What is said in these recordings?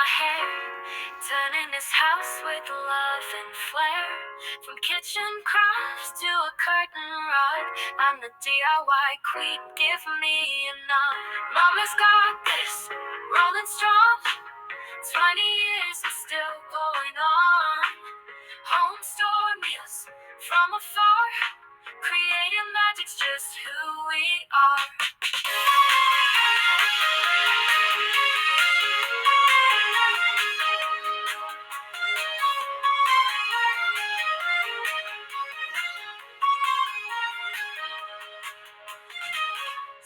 hair, turning this house with love and flair. From kitchen crafts to a curtain rod, I'm the DIY queen, give me a nod. Mama's got this, rolling strong, 20 years and still going on. Home store meals from afar, creating magic's just who we are.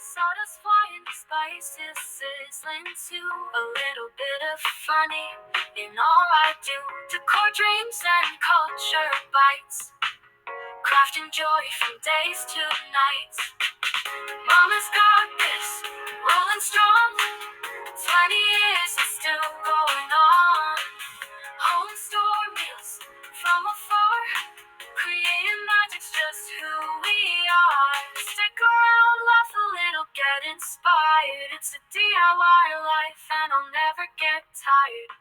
Sawdust flying, spices sizzling too. A little bit of funny in all I do. Decor dreams and culture bites, crafting joy from days to nights. Mama's got this, rolling strong, 20 years and still going on. Home store meals from afar, creating magic's just who we are. Stick around, laugh a little, get inspired. It's a DIY life and I'll never get tired.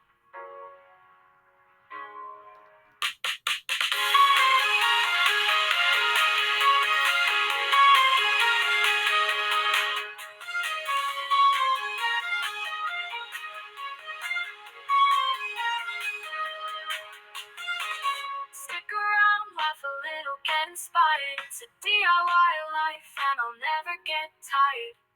Stick around, laugh a little, get inspired. It's a DIY life and I'll never get tired.